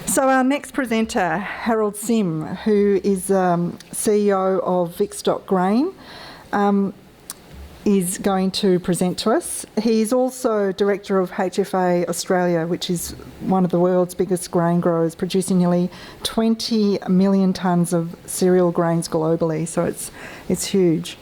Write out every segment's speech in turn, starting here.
So our next presenter, Harold Sim, who is CEO of Vicstock Grain, is going to present to us. He's also Director of HFA Australia, which is one of the world's biggest grain growers, producing nearly 20 million tonnes of cereal grains globally, so it's huge.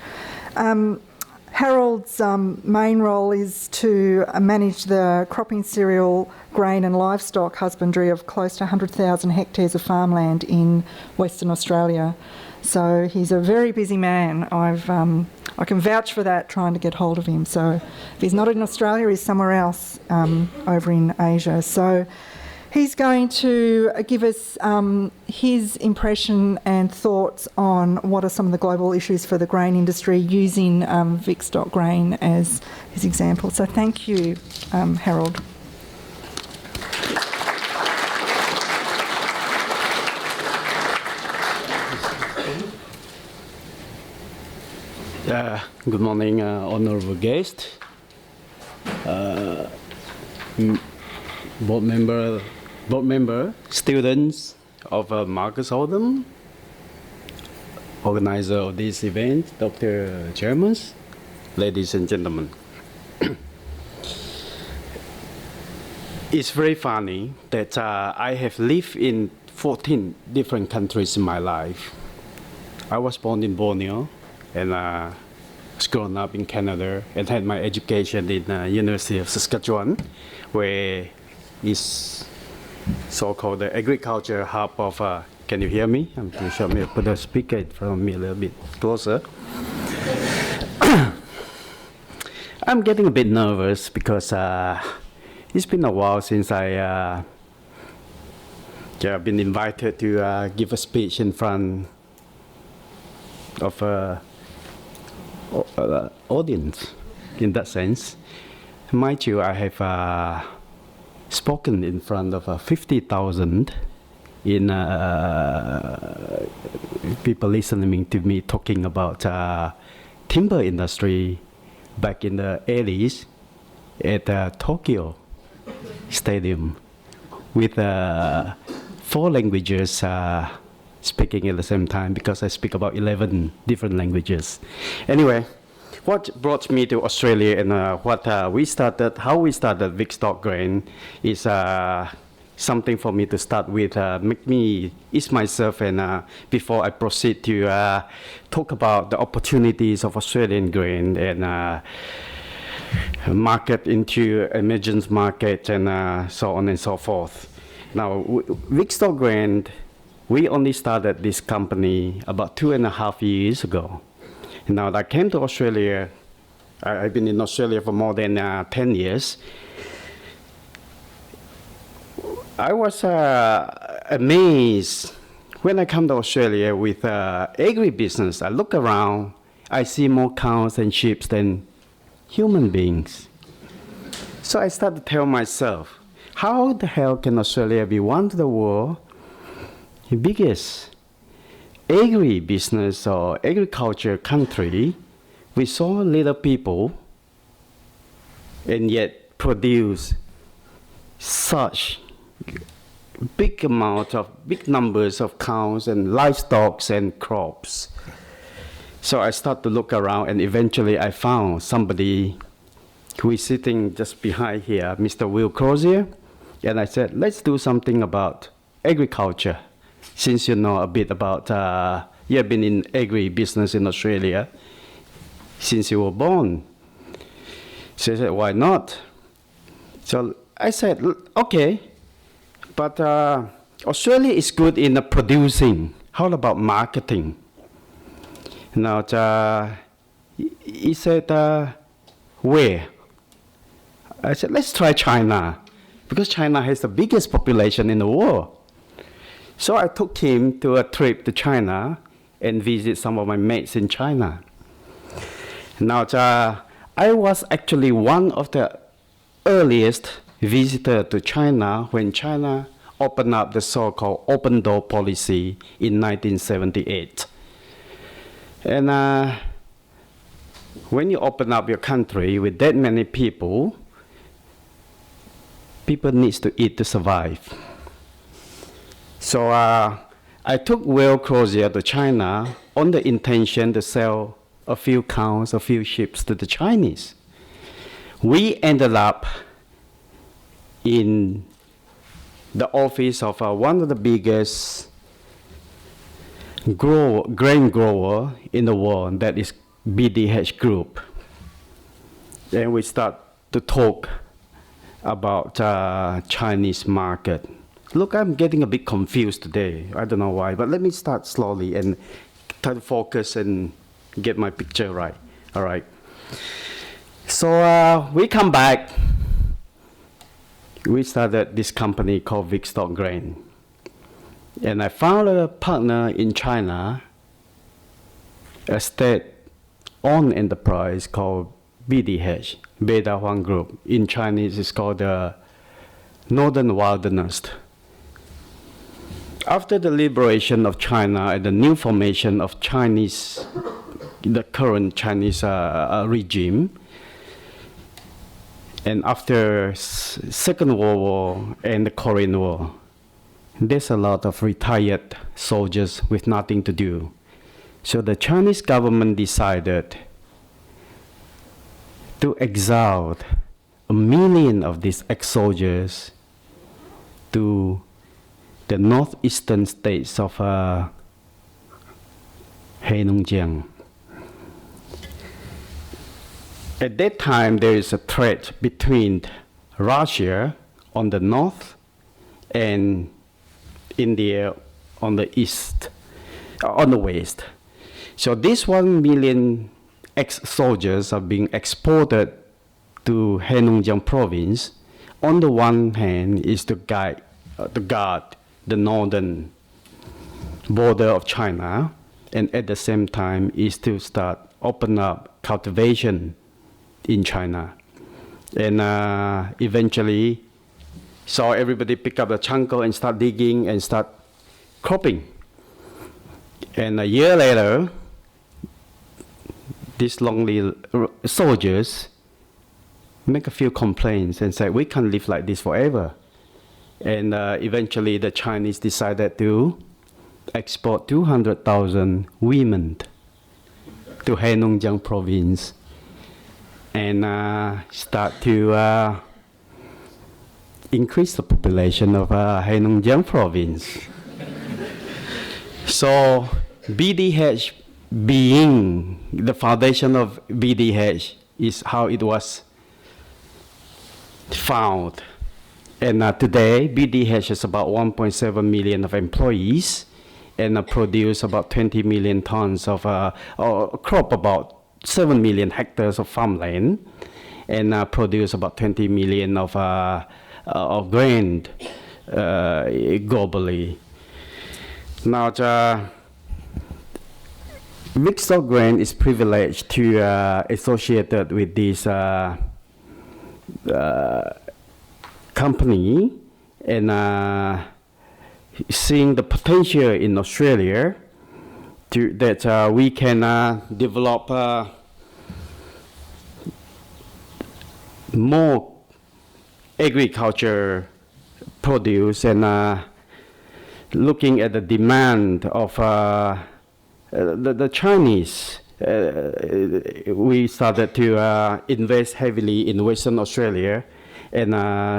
Harold's main role is to manage the cropping, cereal, grain and livestock husbandry of close to 100,000 hectares of farmland in Western Australia. So he's a very busy man. I can vouch for that, trying to get hold of him. So if he's not in Australia, he's somewhere else over in Asia. So he's going to give us his impression and thoughts on what are some of the global issues for the grain industry, using Vicstock Grain as his example. So thank you, Harold. Good morning, honourable guest, board member, students of Marcus Oldham, organizer of this event, Dr. Chairman, ladies and gentlemen. It's very funny that I have lived in 14 different countries in my life. I was born in Borneo and was grown up in Canada and had my education in University of Saskatchewan, where is so-called the agriculture hub of, can you hear me? I'm pretty sure I'll put the speaker from me a little bit closer. I'm getting a bit nervous because it's been a while since I've been invited to give a speech in front of audience in that sense. Mind you, I have spoken in front of 50,000 in people listening to me talking about timber industry back in the 80s at Tokyo Stadium with 4 languages speaking at the same time, because I speak about 11 different languages. Anyway, what brought me to Australia and how we started Vicstock Grain is something for me to start with, make me ease myself, and before I proceed to talk about the opportunities of Australian grain and market into emerging market and so on and so forth. Now, Vicstock Grain, we only started this company about 2.5 years ago. Now, I came to Australia. I've been in Australia for more than 10 years. I was amazed when I come to Australia with agribusiness. I look around, I see more cows and sheep than human beings. So I started to tell myself, how the hell can Australia be one of the world's biggest agribusiness or agriculture country with so little people and yet produce such big numbers of cows and livestock and crops? So I started to look around, and eventually I found somebody who is sitting just behind here, Mr. Will Crozier, and I said, let's do something about agriculture. Since you know a bit about, you have been in agri-business in Australia since you were born. So I said, why not? So I said, okay, but Australia is good in producing. How about marketing? Now, he said, where? I said, let's try China, because China has the biggest population in the world. So I took him to a trip to China and visit some of my mates in China. Now, I was actually one of the earliest visitors to China when China opened up the so-called open door policy in 1978. And when you open up your country with that many people, people need to eat to survive. So I took whale crozier to China on the intention to sell a few cows, a few ships to the Chinese. We ended up in the office of one of the biggest grain grower in the world, that is BDH Group. Then we start to talk about Chinese market. Look, I'm getting a bit confused today. I don't know why, but let me start slowly and try to focus and get my picture right. All right. So we come back. We started this company called Vicstock Grain. And I found a partner in China, a state-owned enterprise called BDH, Beta Huang Group. In Chinese, it's called the Northern Wilderness. After the liberation of China and the new formation of the current Chinese regime, and after Second World War and the Korean War, there's a lot of retired soldiers with nothing to do. So the Chinese government decided to exile 1 million of these ex-soldiers to the northeastern states of Heilongjiang. At that time, there is a threat between Russia on the north and India on the east, on the west. So these 1 million ex-soldiers are being exported to Heilongjiang province. On the one hand is to guard the northern border of China, and at the same time is to start open up cultivation in China. And eventually, so everybody pick up the chanko and start digging and start cropping. And a year later, these lonely soldiers make a few complaints and say, we can't live like this forever. And eventually the Chinese decided to export 200,000 women to Heilongjiang province and start to increase the population of Heilongjiang province. So BDH, being the foundation of BDH, is how it was found. And today, BDH has about 1.7 million of employees and produce about 20 million tons of crop, about 7 million hectares of farmland, and produce about 20 million of grain globally. Now, Vicstock Grain is privileged to associated with this company, and seeing the potential in Australia that we can develop more agriculture produce, and looking at the demand of the Chinese, we started to invest heavily in Western Australia and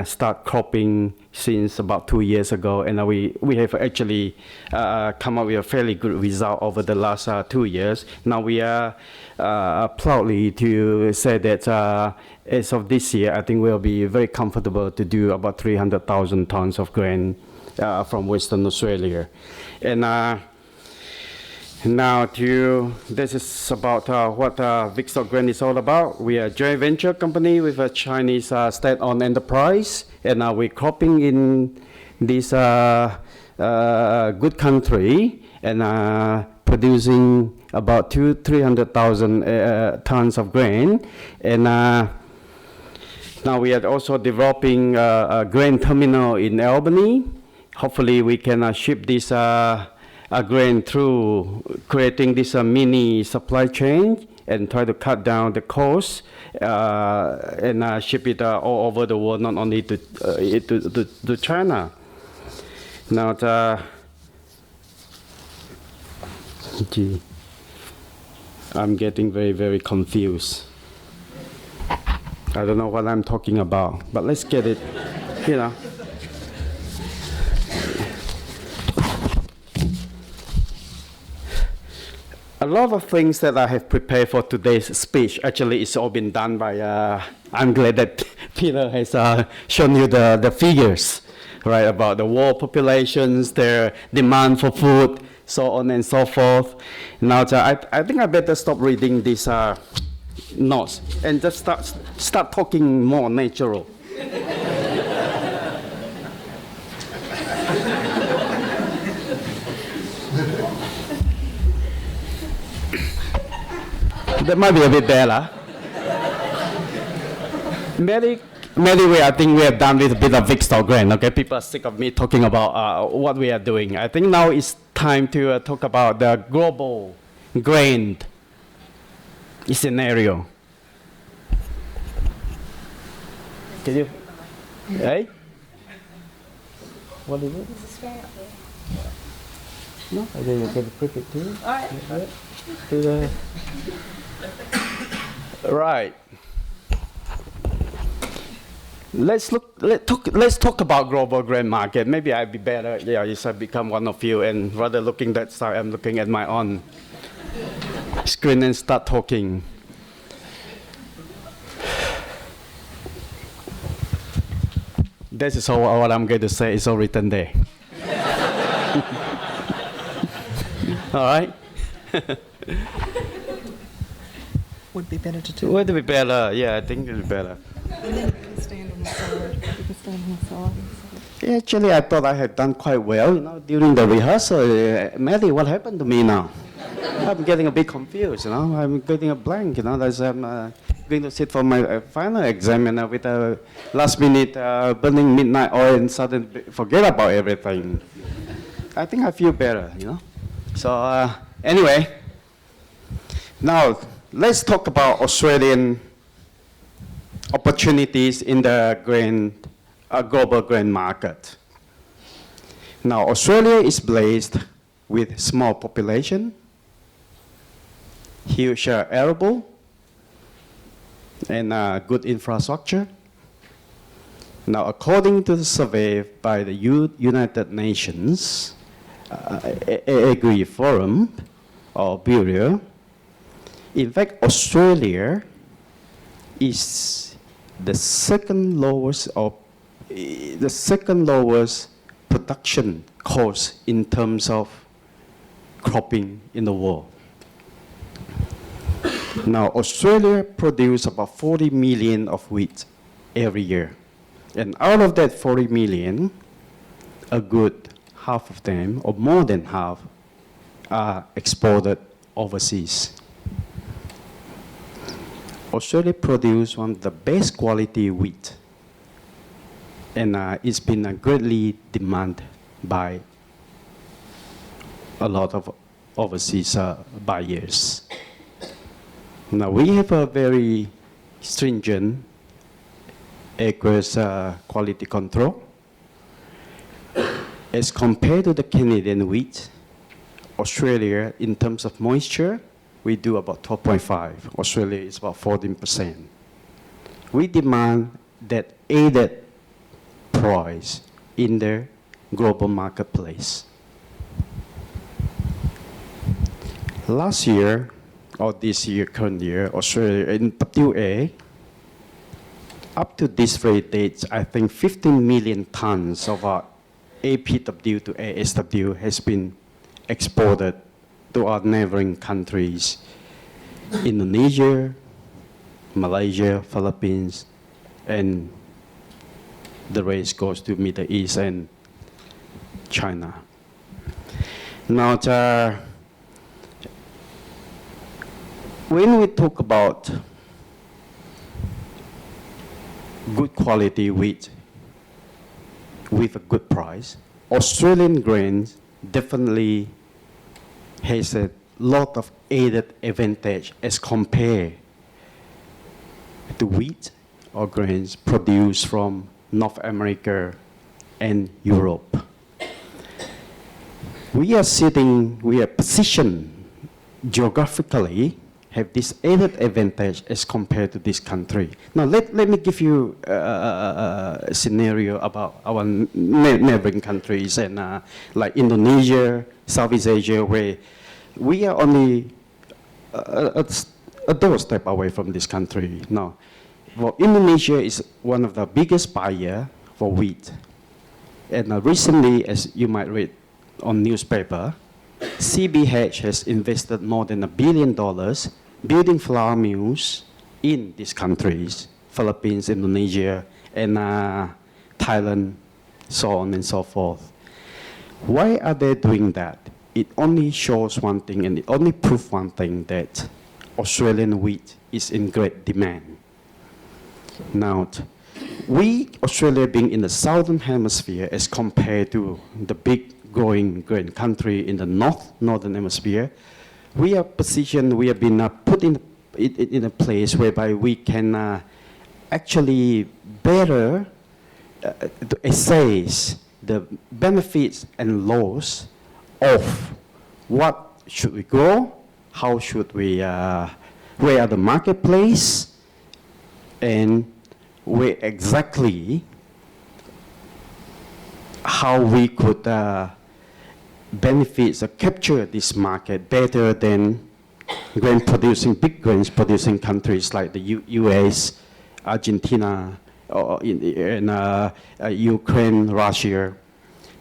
start cropping since about 2 years ago. And we have actually come up with a fairly good result over the last 2 years. Now we are proudly to say that as of this year, I think we'll be very comfortable to do about 300,000 tons of grain from Western Australia. And now this is about what Vicstock Grain is all about. We are a joint venture company with a Chinese state-owned enterprise, and we're cropping in this good country and producing about 300,000 tons of grain. And now we are also developing a grain terminal in Albany. Hopefully we can ship this grain through creating this mini supply chain and try to cut down the cost and ship it all over the world, not only to China. Now, Gee, I'm getting very, very confused. I don't know what I'm talking about, but let's get it, you know. A lot of things that I have prepared for today's speech, actually, it's all been done by, I'm glad that Peter has shown you the figures, right, about the world populations, their demand for food, so on and so forth. Now, I think I better stop reading these notes and just start talking more natural. That might be a bit better. Maybe I think we are done with a bit of Vicstock grain. Okay, people are sick of me talking about what we are doing. I think now it's time to talk about the global grain scenario. Can you? Hey? What is it? No, I think you can flip it too. All right. To the right. Let's talk about global grain market. Maybe I'd be better. Yeah, if I become one of you, and rather looking that side, I'm looking at my own screen and start talking. This is all what I'm going to say. It's all written there. All right. Would be better to do. Would be better. Yeah, I think it would be better. And then you can stand on the side. You can stand on the side. Yeah, actually, I thought I had done quite well, during the rehearsal. Maddie, what happened to me now? I'm getting a bit confused, I'm getting a blank, as I'm going to sit for my final exam, with a last-minute burning midnight oil and suddenly forget about everything. I think I feel better, So anyway, now let's talk about Australian opportunities in the global grain market. Now, Australia is blessed with small population, huge arable, and good infrastructure. Now, according to the survey by the United Nations Agri Forum or Bureau, in fact, Australia is the second lowest production cost in terms of cropping in the world. Now, Australia produces about 40 million of wheat every year. And out of that 40 million, a good half of them, or more than half, are exported overseas. Australia produces one of the best quality wheat, and it's been greatly demanded by a lot of overseas buyers. Now, we have a very stringent acres quality control. As compared to the Canadian wheat, Australia, in terms of moisture, we do about 12.5. Australia is about 14%. We demand that aided price in the global marketplace. Last year, or this year, current year, Australia in WA, up to this very date, I think 15 million tons of our APW to ASW has been exported to our neighboring countries, Indonesia, Malaysia, Philippines, and the rest goes to Middle East and China. Now, when we talk about good quality wheat with a good price, Australian grains definitely has a lot of added advantage as compared to wheat or grains produced from North America and Europe. We are positioned geographically have this added advantage as compared to this country. Now, let me give you a scenario about our neighboring countries and like Indonesia, Southeast Asia, where we are only a doorstep away from this country. Now, well, Indonesia is one of the biggest buyer for wheat. And recently, as you might read on newspaper, CBH has invested more than $1 billion building flour mills in these countries, Philippines, Indonesia, and Thailand, so on and so forth. Why are they doing that? It only shows one thing, and it only proves one thing, that Australian wheat is in great demand. Now, we, Australia being in the southern hemisphere as compared to the big growing grain country in the northern hemisphere, we are positioned, we have been put in a place whereby we can actually better to assess the benefits and loss of what should we grow, how should we, where are the marketplace, and where exactly how we could benefits or capture this market better than big grains producing countries like the US, Argentina, or in Ukraine, Russia.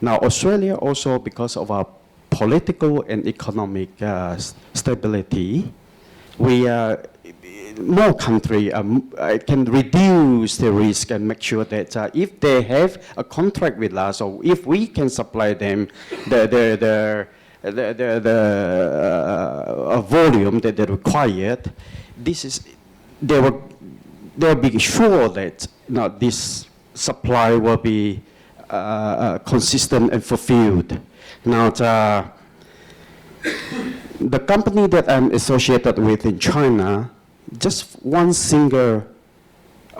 Now, Australia also, because of our political and economic stability, we are more country can reduce the risk and make sure that if they have a contract with us, or if we can supply them the volume that they required, they'll be sure that this supply will be consistent and fulfilled. Now, the company that I'm associated with in China, just one single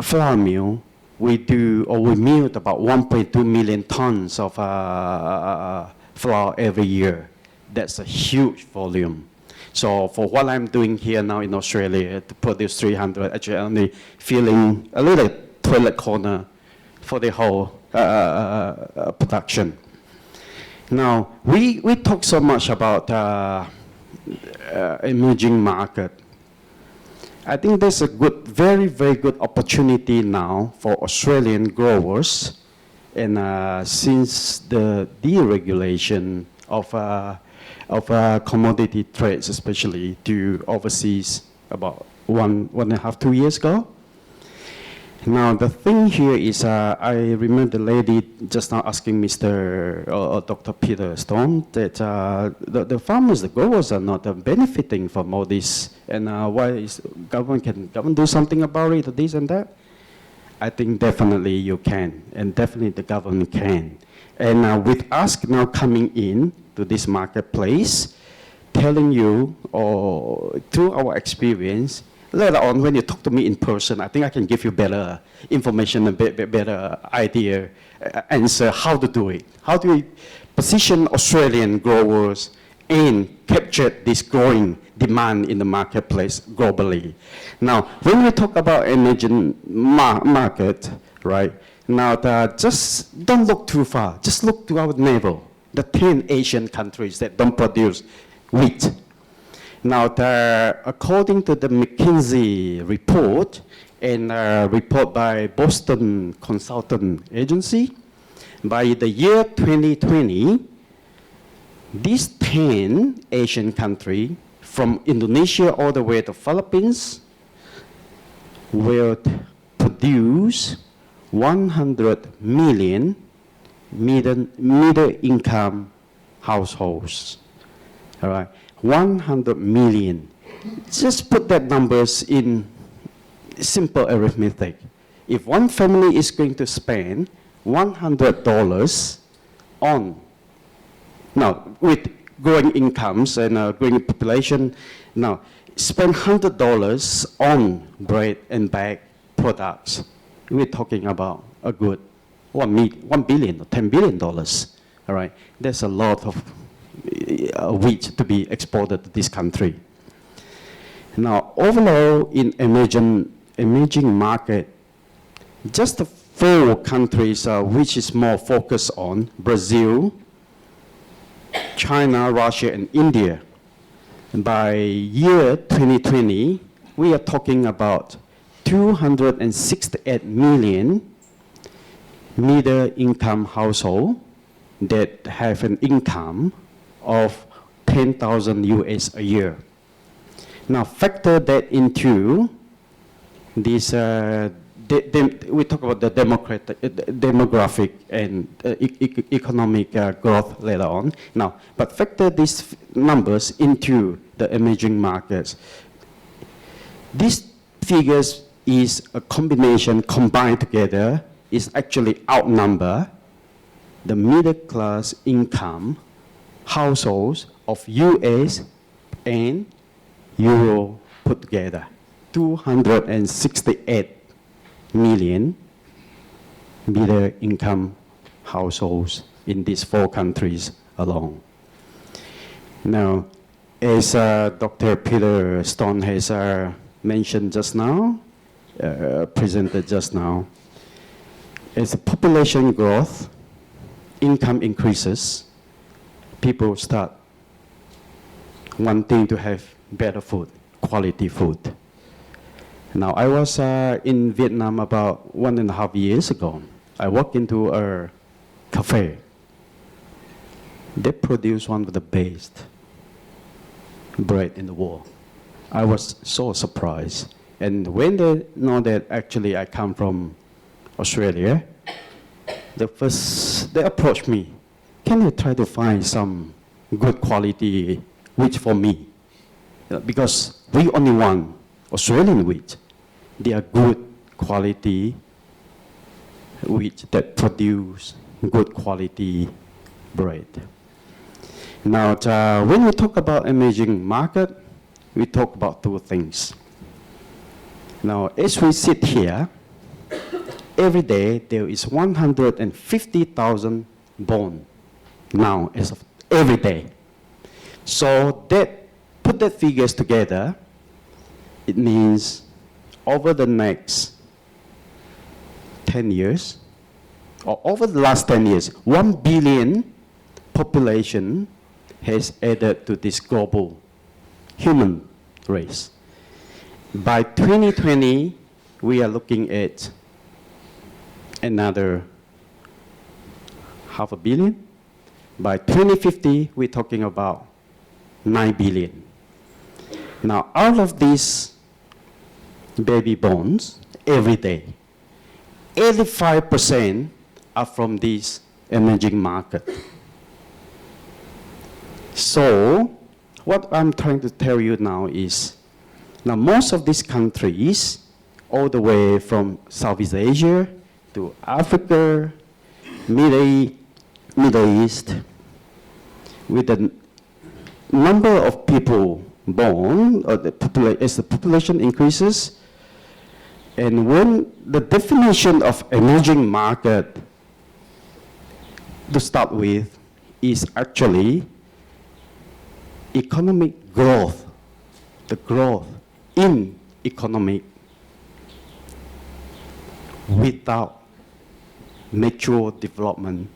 flour mill, we milled about 1.2 million tons of flour every year. That's a huge volume. So for what I'm doing here now in Australia to produce 300, actually only filling a little toilet corner for the whole production. Now, we talk so much about emerging market. I think there's a very, very good opportunity now for Australian growers, and since the deregulation of commodity trades, especially to overseas, about 1.5, 2 years ago. Now, the thing here is, I remember the lady just now asking Dr. Peter Stone that the farmers, the growers are not benefiting from all this, and why is government do something about it, or this and that? I think definitely you can, and definitely the government can. And with us now coming in to this marketplace, telling you, or through our experience, later on, when you talk to me in person, I think I can give you better information and better idea, answer how to do it. How do we position Australian growers and capture this growing demand in the marketplace globally? Now, when we talk about emerging market, right? Now, just don't look too far. Just look to our neighbor, the 10 Asian countries that don't produce wheat. Now, according to the McKinsey report and a report by Boston Consultant Agency, by the year 2020, these 10 Asian countries, from Indonesia all the way to Philippines, will produce 100 million middle-income households. All right. 100 million. Just put that numbers in simple arithmetic. If one family is going to spend $100 on, now with growing incomes and growing population, now spend $100 on bread and bag products, we're talking about a good $1 billion or $10 billion. All right, there's a lot of wheat to be exported to this country. Now, overall, in emerging market, just the 4 countries which is more focused on Brazil, China, Russia, and India. By year 2020, we are talking about 268 million middle-income households that have an income of 10,000 US a year. Now factor that into this, we talk about the demographic and economic growth later on. Now, but factor these numbers into the emerging markets. These figures is a combination, combined together, is actually outnumber the middle class income households of US and Euro put together. 268 million middle income households in these 4 countries alone. Now, as Dr. Peter Stone has mentioned just now, presented just now, as the population growth, income increases, people start wanting to have better food, quality food. Now, I was in Vietnam about 1.5 years ago. I walked into a cafe. They produce one of the best bread in the world. I was so surprised. And when they know that actually I come from Australia, they approached me. Can you try to find some good quality wheat for me? Because we only want Australian wheat. They are good quality wheat that produce good quality bread. Now, when we talk about emerging market, we talk about 2 things. Now, as we sit here, every day there is 150,000 born now as of every day. So put the figures together, it means over the next 10 years, or over the last 10 years, 1 billion population has added to this global human race. By 2020, we are looking at another 500 million. By 2050, we're talking about 9 billion. Now, out of these baby borns every day, 85% are from this emerging market. So, what I'm trying to tell you now is, now most of these countries, all the way from Southeast Asia to Africa, Middle East, with the number of people born, or as the population increases, and when the definition of emerging market to start with is actually economic growth, the growth in economic without mature development,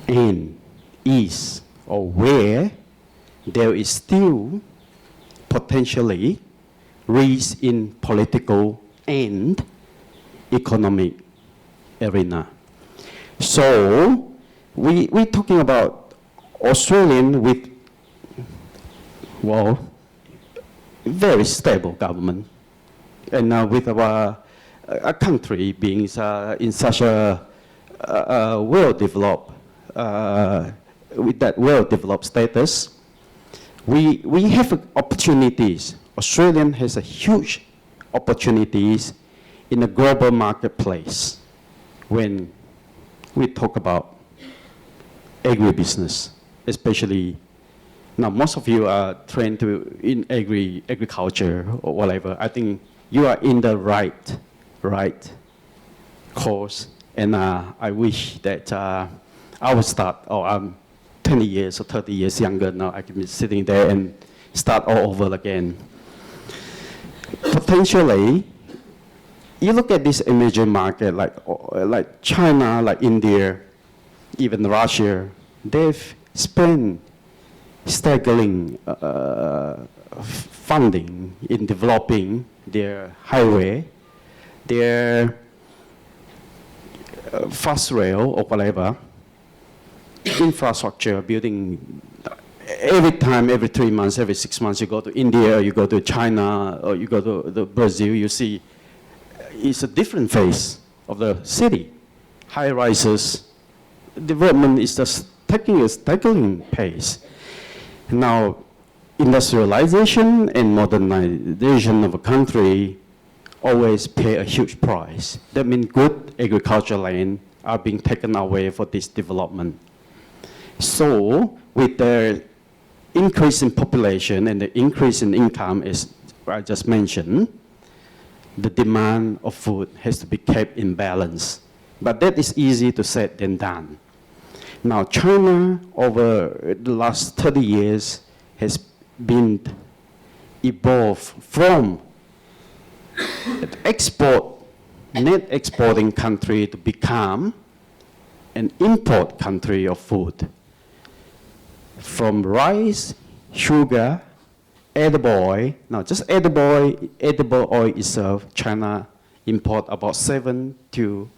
and is or where there is still potentially risk in political and economic arena. So we're talking about Australian with, well, very stable government, and with our a country being in such a well-developed, with that well-developed status, we have opportunities. Australia has a huge opportunities in the global marketplace when we talk about agribusiness, especially now. Most of you are trained in agriculture or whatever. I think you are in the right course, and I wish that I would start, I'm 20 years or 30 years younger now, I can be sitting there and start all over again. potentially, you look at this emerging market like China, like India, even Russia, they've spent staggering funding in developing their highway, their fast rail or whatever, infrastructure building. Every time, every 3 months, every 6 months, you go to India, or you go to China, or you go to Brazil, you see it's a different phase of the city. High rises, development is just taking a staggering pace. Now, industrialization and modernization of a country always pay a huge price. That means good agricultural land are being taken away for this development. So, with the increase in population and the increase in income, as I just mentioned, the demand of food has to be kept in balance. But that is easy to say than done. Now, China, over the last 30 years, has been evolved from net exporting country to become an import country of food. From rice, sugar, edible oil. Now, just edible oil itself, China import about 7 to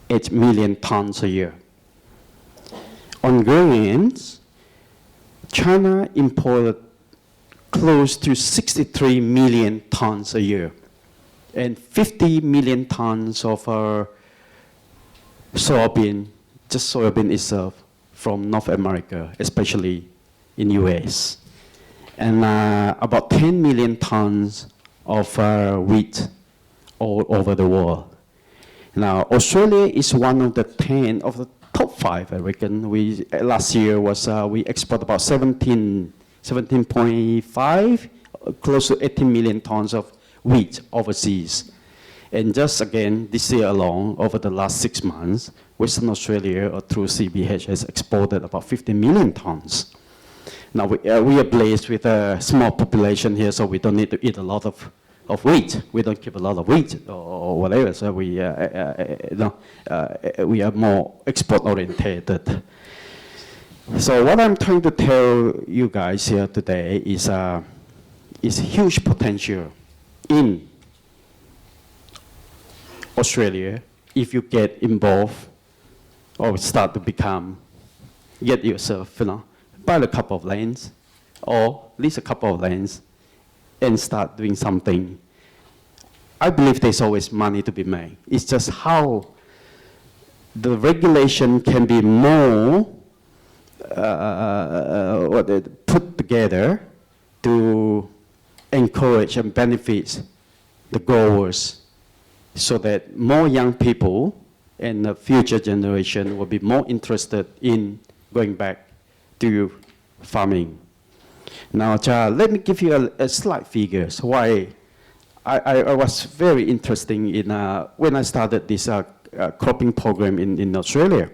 8 million tons a year. On grains, China imported close to 63 million tons a year, and 50 million tons of soybean, just soybean itself, from North America, especially in US. And about 10 million tons of wheat all over the world. Now, Australia is one of the 10 of the top 5, I reckon. Last year was, we export about 17.5, close to 18 million tons of wheat overseas. And just again, this year alone, over the last 6 months, Western Australia, through CBH, has exported about 50 million tons. Now, we are blessed with a small population here, so we don't need to eat a lot of wheat. We don't keep a lot of wheat or whatever, so we are more export-oriented. So what I'm trying to tell you guys here today is huge potential in Australia if you get involved or start to get yourself, buy a couple of lands or lease a couple of lands and start doing something. I believe there's always money to be made. It's just how the regulation can be more put together to encourage and benefit the growers so that more young people and the future generation will be more interested in going back to farming. Now, let me give you a slight figures why I was very interested in when I started this cropping program in Australia.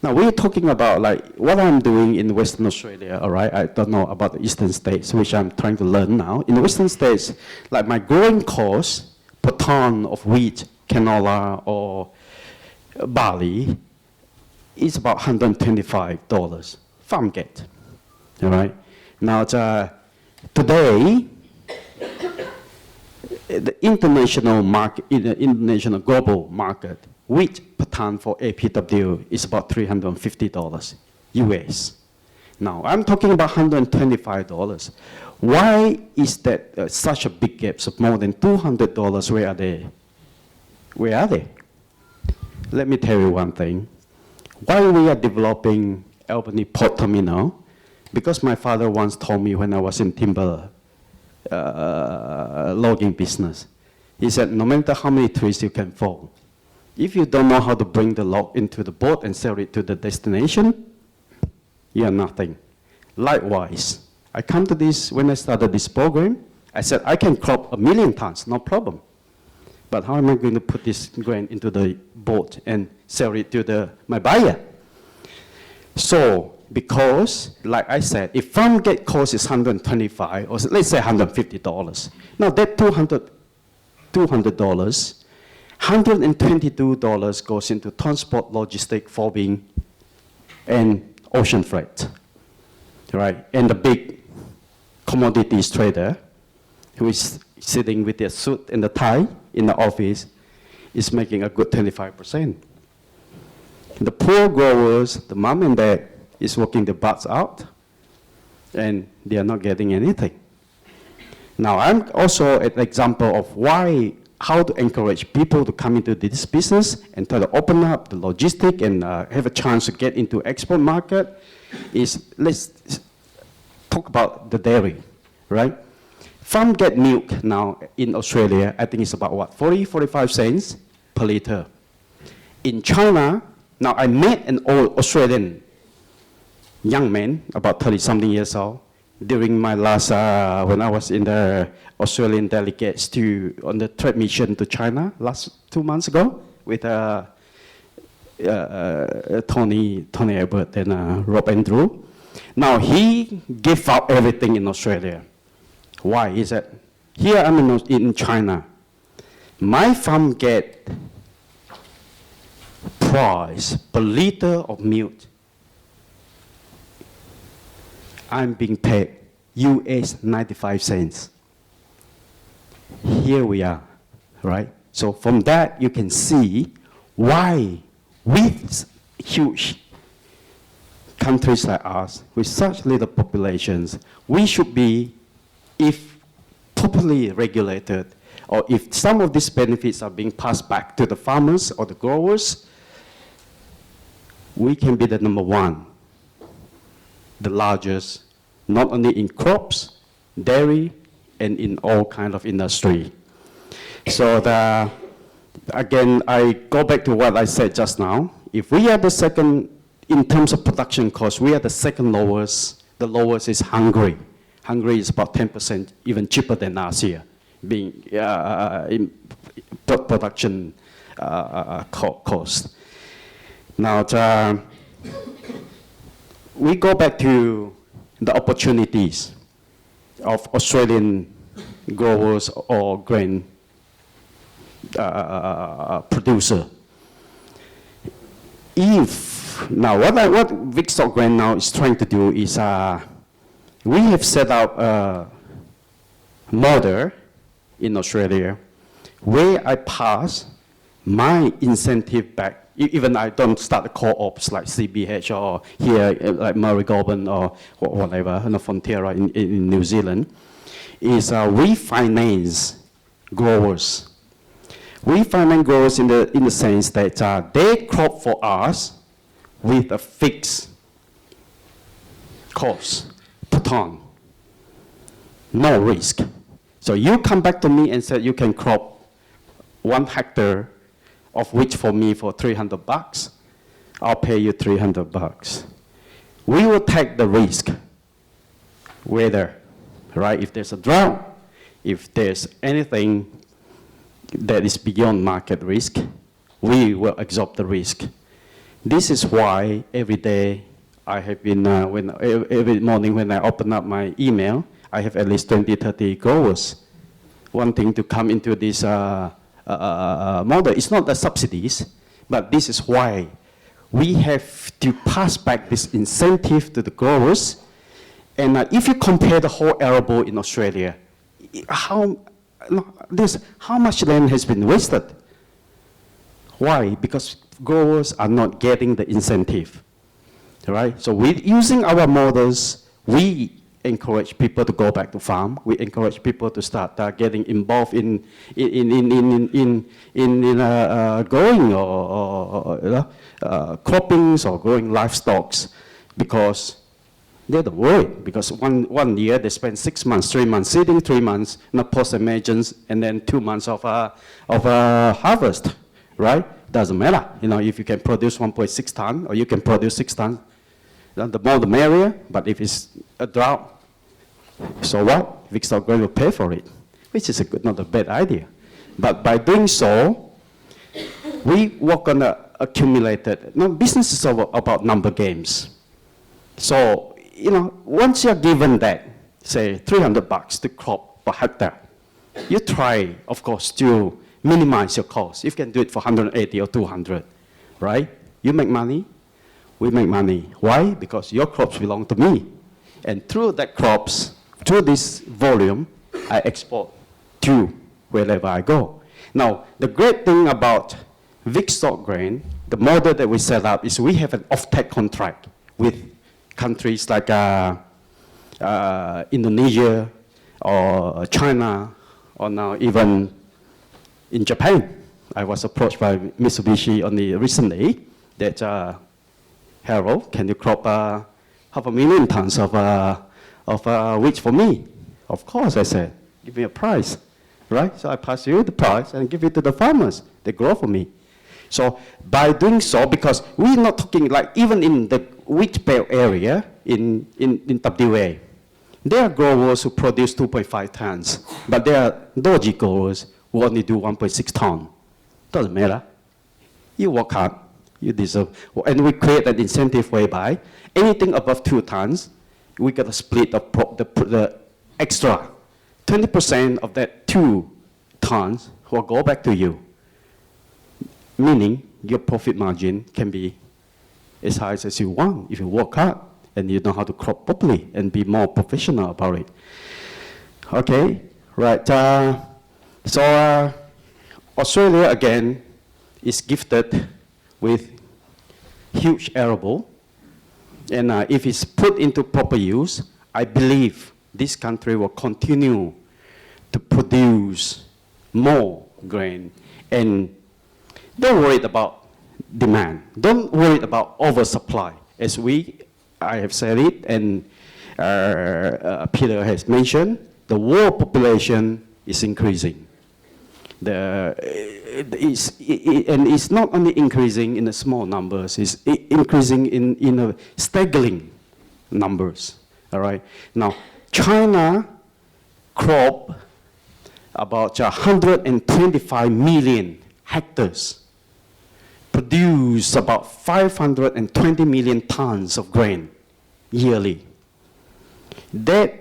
Now, we're talking about like what I'm doing in Western Australia, all right? I don't know about the eastern states, which I'm trying to learn now. In the western states, like my growing cost per ton of wheat, canola, or barley is about $125 farm gate, all right? Now, today, the international market, in the international global market, wheat per ton for APW is about $350 US. Now, I'm talking about $125. Why is that such a big gap of more than $200? Where are they? Where are they? Let me tell you one thing. While we are developing Albany Port Terminal, because my father once told me when I was in timber logging business, he said, no matter how many trees you can fall, if you don't know how to bring the log into the boat and sell it to the destination, you are nothing. Likewise, I come to this, when I started this program, I said, I can crop 1 million tons, no problem. But how am I going to put this grain into the boat and sell it to my buyer? So, because, like I said, if farm gate cost is $125, or let's say $150, now that $200 $200. $122 goes into transport, logistic, fobbing, and ocean freight, right? And the big commodities trader who is sitting with their suit and the tie in the office is making a good 25%. The poor growers, the mom and dad, is working their butts out, and they are not getting anything. Now, I'm also an example of how to encourage people to come into this business and try to open up the logistic and have a chance to get into export market. Let's talk about the dairy, right? Farm get milk now in Australia, I think it's about what, 45 cents per liter. In China, now I met an old Australian young man, about 30-something years old, during my last, when I was in the Australian delegates on the trade mission to China last 2 months ago with Tony Abbott and Rob Andrew. Now he gave up everything in Australia. Why is that? Here I'm in China. My farm get price per liter of milk. I'm being paid US 95 cents. Here we are, right? So from that, you can see why with huge countries like us, with such little populations, we should be, if properly regulated, or if some of these benefits are being passed back to the farmers or the growers, we can be the number one, the largest, not only in crops, dairy, and in all kind of industry. So again, I go back to what I said just now. If we are the second, in terms of production cost, we are the second lowest. The lowest is Hungary. Hungary is about 10%, even cheaper than us here, being in production cost. Now, we go back to the opportunities of Australian growers or grain producer. Now what Vicstock Grain now is trying to do is we have set up a model in Australia where I pass my incentive back. Even I don't start the co-ops like CBH or here like Murray Goulburn or whatever, Fonterra in New Zealand, is we finance growers. We finance growers in the sense that they crop for us with a fixed cost per ton, no risk. So you come back to me and say you can crop 1 hectare, of which for me for $300, I'll pay you $300. We will take the risk, whether, right, if there's a drought, if there's anything that is beyond market risk, we will absorb the risk. This is why every day I have been, every morning when I open up my email, I have at least 20, 30 growers wanting to come into this model. It's not the subsidies, but this is why we have to pass back this incentive to the growers. And if you compare the whole arable in Australia, how much land has been wasted? Why? Because growers are not getting the incentive, right? So with using our models, we encourage people to go back to farm. We encourage people to start getting involved in growing or croppings or growing livestock, because they're the worried. Because one year they spend 6 months, 3 months seeding, 3 months not post-emergence, and then 2 months of harvest, right? Doesn't matter. You know, if you can produce 1.6 ton or you can produce 6 tons, the more the merrier. But if it's a drought, so what? Vicstock Grain will pay for it, which is not a bad idea. But by doing so, we work on the accumulated. Now, business is about number games. So, you know, once you're given that, say $300 to crop per hectare, you try, of course, to minimize your cost. If you can do it for 180 or 200, right? You make money, we make money. Why? Because your crops belong to me. And through that crops, through this volume, I export to wherever I go. Now, the great thing about Vicstock grain, the model that we set up is we have an off-take contract with countries like Indonesia or China, or now even in Japan. I was approached by Mitsubishi only recently that, Harold, can you crop 500,000 tons of wheat for me? Of course, I said, give me a price, right? So I pass you the price and give it to the farmers. They grow for me. So by doing so, because we're not talking like even in the wheat belt area in WA, there are growers who produce 2.5 tons, but there are dodgy growers who only do 1.6 ton. Doesn't matter. You work hard, you deserve. And we create an incentive whereby anything above 2 tons, we get a split of the extra. 20% of that 2 tons will go back to you. Meaning your profit margin can be as high as you want if you work hard and you know how to crop properly and be more professional about it. Okay, right. So Australia again is gifted with huge arable, and if it's put into proper use, I believe this country will continue to produce more grain. And don't worry about demand. Don't worry about oversupply. As I have said it, and Peter has mentioned, the world population is increasing. And it's not only increasing in the small numbers, it's increasing in staggering numbers. All right. Now, China crop about 125 million hectares, produce about 520 million tons of grain yearly. That,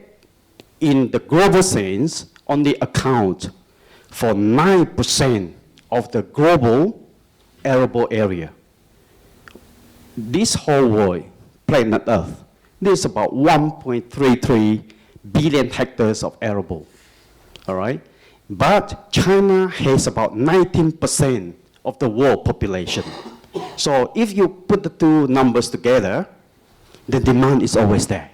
in the global sense, only account for 9% of the global arable area. This whole world, planet Earth, there's about 1.33 billion hectares of arable. All right? But China has about 19% of the world population. So if you put the two numbers together, the demand is always there.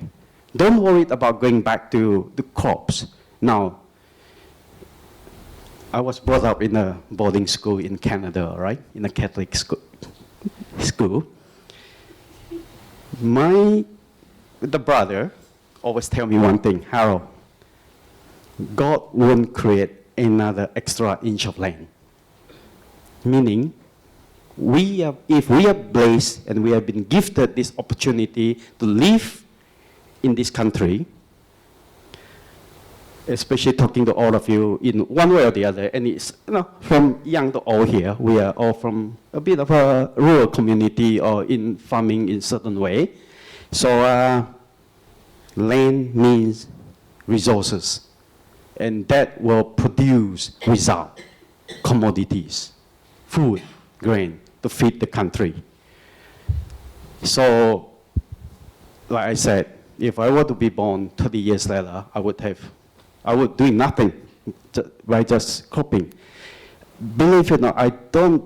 Don't worry about going back to the crops. Now, I was brought up in a boarding school in Canada, right? In a Catholic school. The brother always tell me one thing, Harold, God won't create another extra inch of land. Meaning, if we are blessed and we have been gifted this opportunity to live in this country, especially talking to all of you in one way or the other, and it's, from young to old here, we are all from a bit of a rural community or in farming in certain way. So land means resources, and that will produce result, commodities, food, grain, to feed the country. So, like I said, if I were to be born 30 years later, I would do nothing by just cropping. Believe it or not,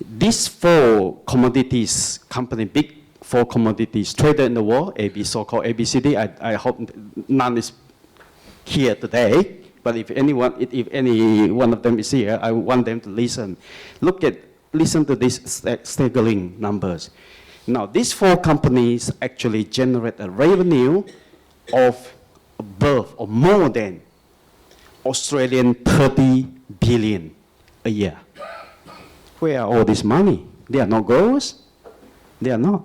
these 4 commodities company, big 4 commodities trader in the world, so-called ABCD, I hope none is here today, but if any one of them is here, I want them to listen. Listen to these staggering numbers. Now, these 4 companies actually generate a revenue of above or more than Australian 30 billion a year. Where are all this money? They are not growers. They are not.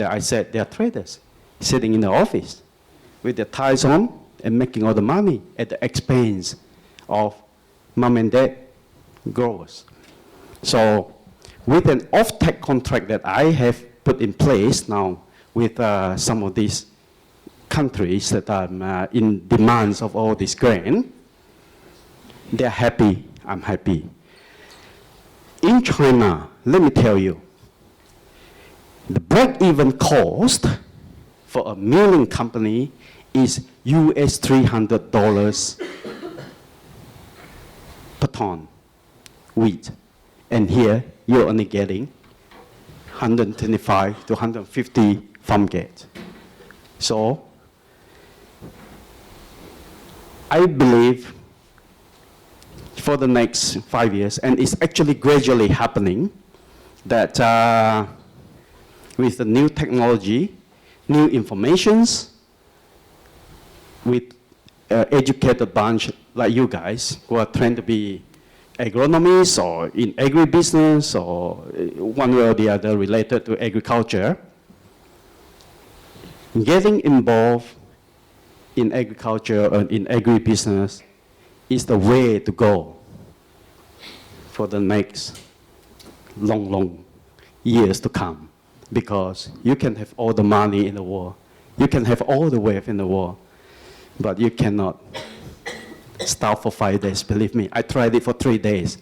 I said they are traders sitting in the office with their ties on and making all the money at the expense of mom and dad growers. So with an off-take contract that I have put in place now with some of these countries that are in demands of all this grain, they're happy, I'm happy. In China, let me tell you, the break-even cost for a milling company is US $300 per ton wheat. And here, you're only getting 125 to 150 farm gate. So, I believe for the next 5 years, and it's actually gradually happening, that with the new technology, new informations, with educated bunch like you guys who are trained to be agronomists or in agribusiness or one way or the other related to agriculture, getting involved in agriculture or in agribusiness is the way to go for the next long years to come, because you can have all the money in the world, you can have all the wealth in the world, but you cannot starve for 5 days. Believe me, I tried it for 3 days.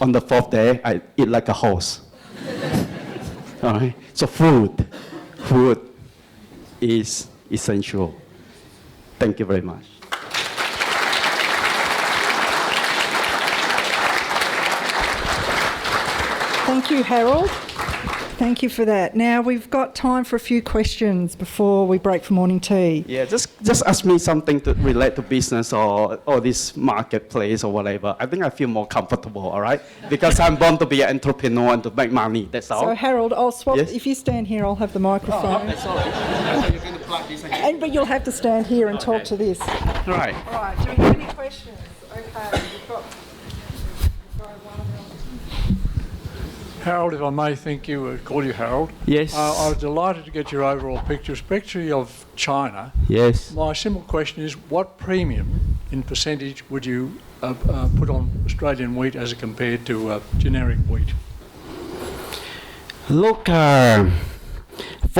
On the 4th day, I eat like a horse. All right? So food is essential. Thank you very much. Thank you, Harold. Thank you for that. Now we've got time for a few questions before we break for morning tea. Yeah, just ask me something to relate to business or this marketplace or whatever. I think I feel more comfortable, all right? Because I'm born to be an entrepreneur and to make money, that's all. So Harold, I'll swap, Yes? if you stand here, I'll have the microphone. That's all right. So you're going to plug this again? But you'll have to stand here and talk to this. Right. All right, do we have any questions? Okay, we've got one. Harold, if I may call you Harold. Yes. I was delighted to get your overall picture, especially of China. Yes. My simple question is, what premium in percentage would you put on Australian wheat as compared to generic wheat? Look, from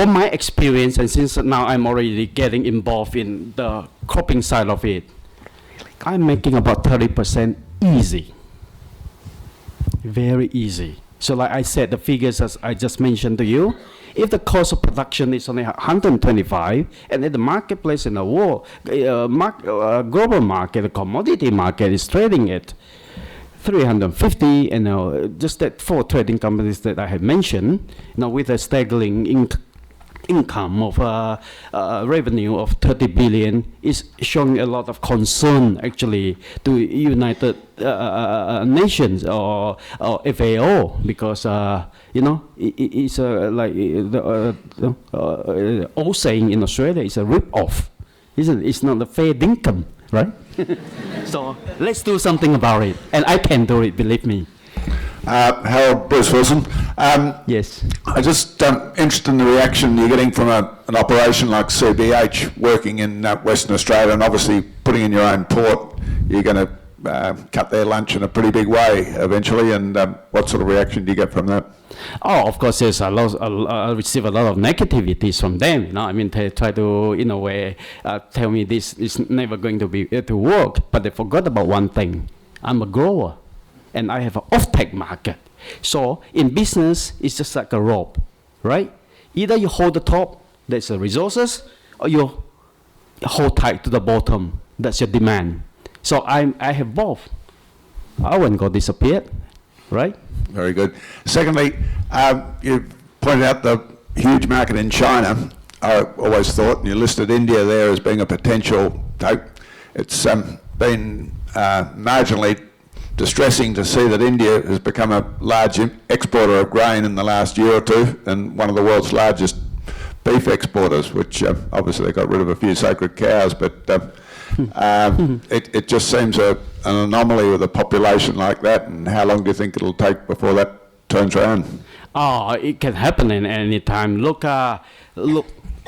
my experience, and since now I'm already getting involved in the cropping side of it, I'm making about 30% easy. Very easy. So like I said, the figures as I just mentioned to you, if the cost of production is only 125, and in the marketplace in the world, global market, the commodity market is trading at 350, and just that 4 trading companies that I have mentioned, with a staggering income of revenue of 30 billion, is showing a lot of concern actually to United Nations or FAO, because it's like the old saying in Australia, it's a rip-off, isn't it? It's not a fair income, right? So let's do something about it, and I can do it, believe me. Harold, Bruce Wilson. Yes. I'm just interested in the reaction you're getting from an operation like CBH working in Western Australia, and obviously putting in your own port, you're going to cut their lunch in a pretty big way eventually, and what sort of reaction do you get from that? Oh, of course, there's I receive a lot of negativities from them. I mean, they try to, in a way, tell me this is never going to be to work, but they forgot about one thing. I'm a grower, and I have an off-take market. So in business, it's just like a rope, right? Either you hold the top, that's the resources, or you hold tight to the bottom, that's your demand. So I have both. I won't go disappeared, right? Very good. Secondly, you pointed out the huge market in China. I always thought, and you listed India there as being a potential. It's been marginally distressing to see that India has become a large exporter of grain in the last year or two, and one of the world's largest beef exporters, which obviously they got rid of a few sacred cows, but it just seems an anomaly with a population like that. And how long do you think it'll take before that turns around? Oh, it can happen at any time. Look,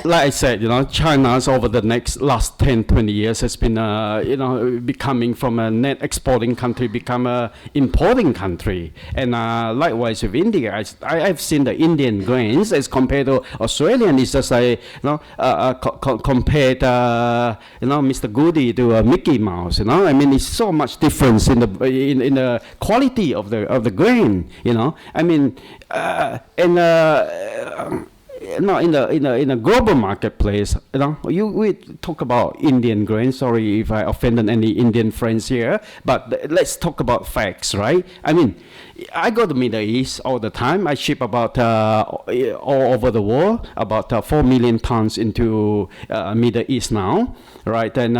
like I said, China's over the last 10, 20 years has been, becoming from a net exporting country, become a importing country. And likewise with India, I've seen the Indian grains as compared to Australian. It's just like, compared, Mr. Goody to Mickey Mouse. I mean, it's so much difference in the quality of the grain. I mean, in a global marketplace, we talk about Indian grain. Sorry if I offended any Indian friends here, but let's talk about facts, right? I mean, I go to Middle East all the time. I ship about all over the world, about 4 million tons into Middle East now, right? And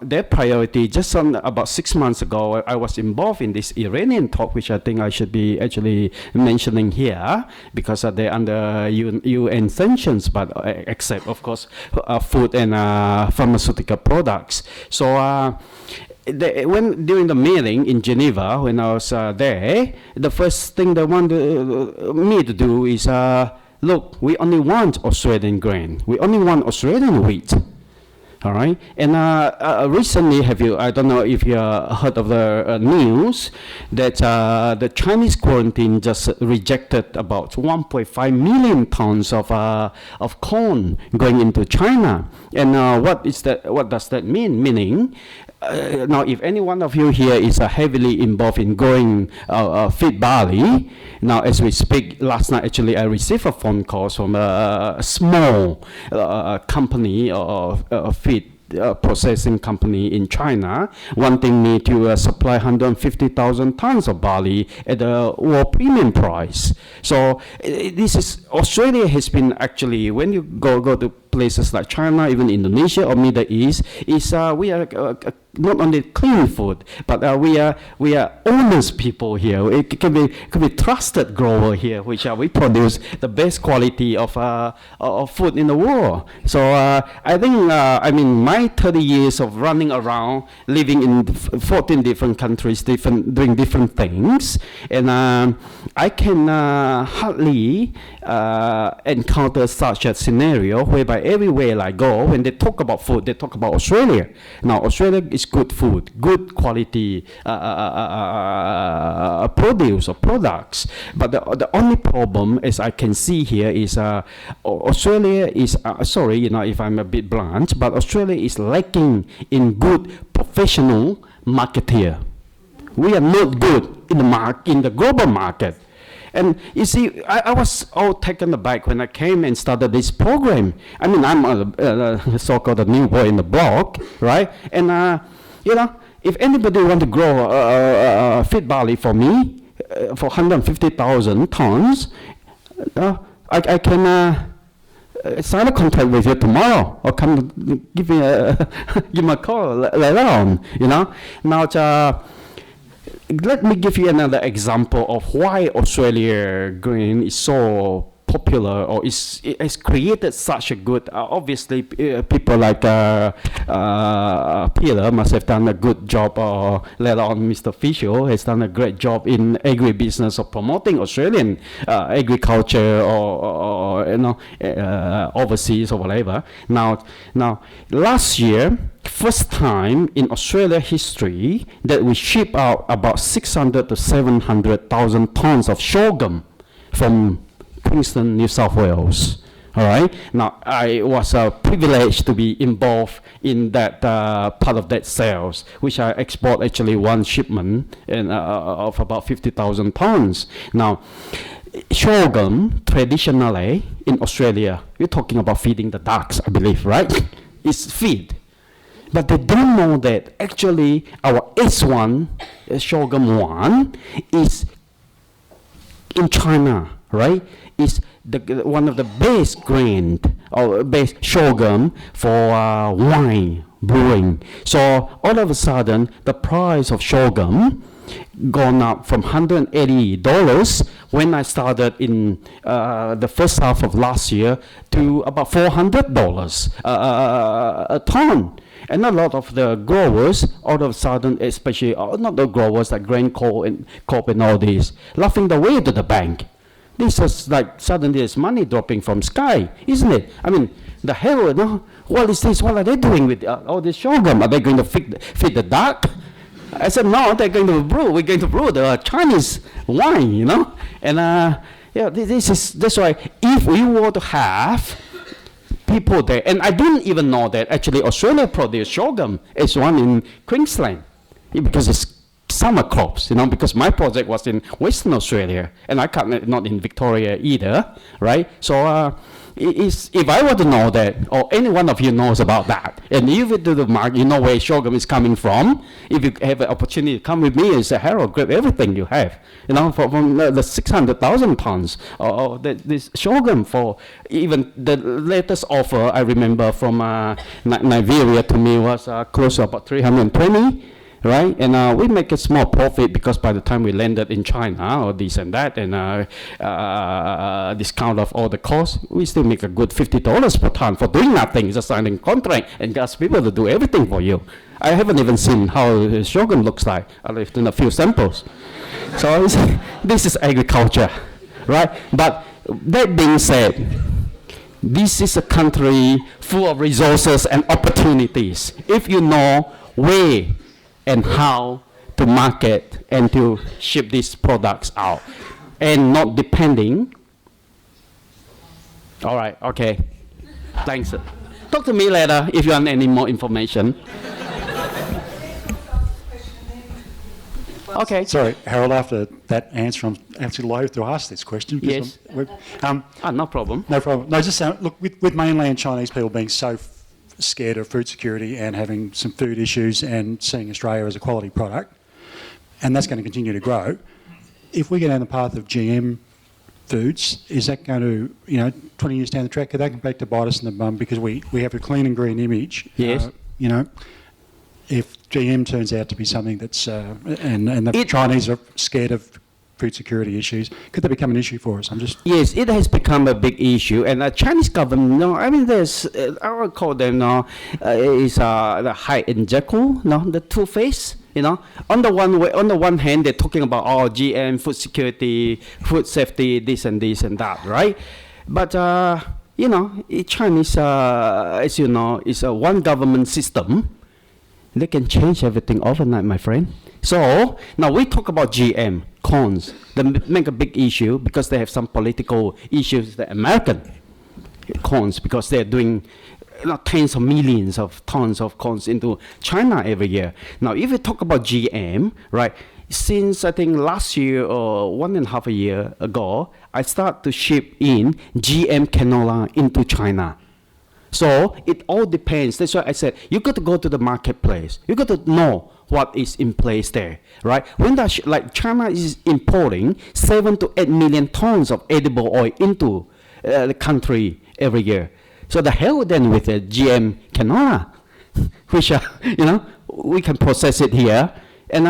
their priority, just about 6 months ago, I was involved in this Iranian talk, which I think I should be actually mentioning here, because they're under UN sanctions, but except, of course, food and pharmaceutical products. So during the meeting in Geneva, when I was there, the first thing they wanted me to do is, look, we only want Australian grain. We only want Australian wheat. All right, and recently, I don't know if you heard of the news that the Chinese quarantine just rejected about 1.5 million tons of corn going into China. And what does that mean? Meaning, now, if any one of you here is heavily involved in growing feed barley, now as we speak, last night actually I received a phone call from a small company of feed processing company in China wanting me to supply 150,000 tons of barley at a world premium price. So Australia has been actually, when you go to places like China, even Indonesia or Middle East, we are not only clean food, but we are honest people here. It can be trusted grower here, which we produce the best quality of food in the world. So I think my 30 years of running around, living in 14 different countries, doing different things, and I can hardly encounter such a scenario whereby everywhere I go, when they talk about food, they talk about Australia. Now, Australia is good food, good quality produce or products. But the only problem, as I can see here, is Australia is, sorry, if I'm a bit blunt, but Australia is lacking in good professional marketeer. We are not good in the global market. And you see, I was all taken aback when I came and started this program. I mean, I'm a so-called a new boy in the block, right? And, if anybody want to grow feed barley for me, for 150,000 tons, I can sign a contract with you tomorrow, or come give me a call later on, Now, let me give you another example of why Australia grain is so popular, or it has created such a good. Obviously, people like Peter must have done a good job, or later on Mr. Fisher has done a great job in agribusiness of promoting Australian agriculture, or overseas or whatever. Now, last year, first time in Australia history that we ship out about 600 to 700,000 tons of sorghum from Queensland, New South Wales. All right. Now, I was privileged to be involved in that part of that sales, which I export actually one shipment of about 50,000 tons. Now, sorghum traditionally in Australia, we're talking about feeding the ducks, I believe, right? It's feed. But they don't know that actually our S1, sorghum 1, is in China, right? Is one of the best grain or best sorghum for wine brewing. So all of a sudden, the price of sorghum gone up from $180 when I started in the first half of last year to about $400 a ton. And a lot of the growers, all of a sudden, especially not the growers like Grain Co and all these, laughing the way to the bank, This is like suddenly there's money dropping from sky, isn't it? I mean, the Herald, no? What is this? What are they doing with all this sorghum? Are they going to feed the duck? I said, no, they're going to brew. We're going to brew the Chinese wine, you know? And that's why if we were to have people there, and I didn't even know that actually Australia produced sorghum as one in Queensland, because it's summer crops, you know, because my project was in Western Australia, and I can't, not in Victoria either, right? So if I were to know that, or any one of you knows about that, and if you do the market, you know where sorghum is coming from, if you have an opportunity to come with me and say, Harold, grab everything you have, you know, from the 600,000 tons of this sorghum. For even the latest offer I remember from Nigeria to me was close to about 320. Right, and we make a small profit because by the time we landed in China or this and that, and discount of all the costs, we still make a good $50 per ton for doing nothing, just signing contract and ask people to do everything for you. I haven't even seen how sorghum looks like. I left in a few samples. So this is agriculture, right? But that being said, this is a country full of resources and opportunities. If you know where and how to market and to ship these products out, and not depending. All right, okay, thanks. Talk to me later if you want any more information. Okay. Sorry, Harold, after that answer, I'm absolutely loath to ask this question. Yes. No problem. No problem. No, just look, with mainland Chinese people being so scared of food security and having some food issues and seeing Australia as a quality product, and that's going to continue to grow. If we go down the path of GM foods, is that going to, 20 years down the track, could that come back to bite us in the bum because we have a clean and green image? Yes. If GM turns out to be something that's, and the Chinese are scared of food security issues, could that become an issue for us? Yes, it has become a big issue, and the Chinese government, there's, I would call them is the Hyde and Jekyll, the two-face. On the one hand, they're talking about GM, food security, food safety, this and that, right? But Chinese, as you know, is a one government system. They can change everything overnight, my friend. So now we talk about GM corns. They make a big issue because they have some political issues with the American corns, because they're doing tens of millions of tons of corns into China every year. Now, if you talk about GM, right? Since I think last year or 1.5 years ago, I started to ship in GM canola into China. So it all depends. That's why I said you got to go to the marketplace. You got to know what is in place there, right? When like China is importing 7 to 8 million tons of edible oil into the country every year. So the hell then with the GM canola, which we can process it here and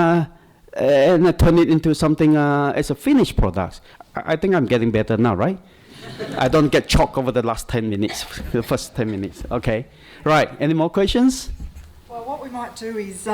turn it into something as a finished product. I think I'm getting better now, right? I don't get choked over the last 10 minutes, the first 10 minutes. Okay. Right. Any more questions? Well, what we might do is,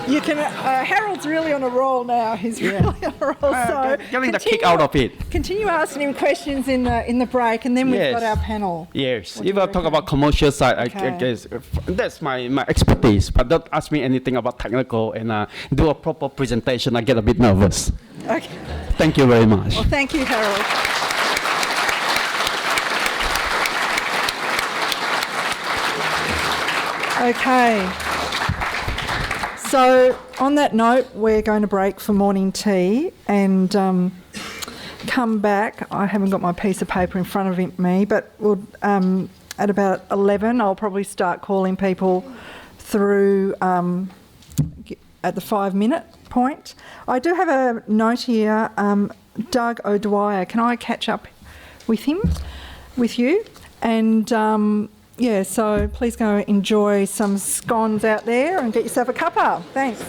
you can. Harold's really on a roll now. He's really on a roll. So getting the kick out of it. Continue asking him questions in the break, and then we've got our panel. Yes. If I talk about commercial side, I guess that's my expertise. But don't ask me anything about technical and do a proper presentation. I get a bit nervous. Okay. Thank you very much. Well, thank you, Harold. Okay, so on that note, we're going to break for morning tea and come back. I haven't got my piece of paper in front of me, but we'll, at about 11, I'll probably start calling people through at the 5-minute point. I do have a note here, Doug O'Dwyer. Can I catch up with him, with you? And so please go enjoy some scones out there and get yourself a cuppa. Thanks.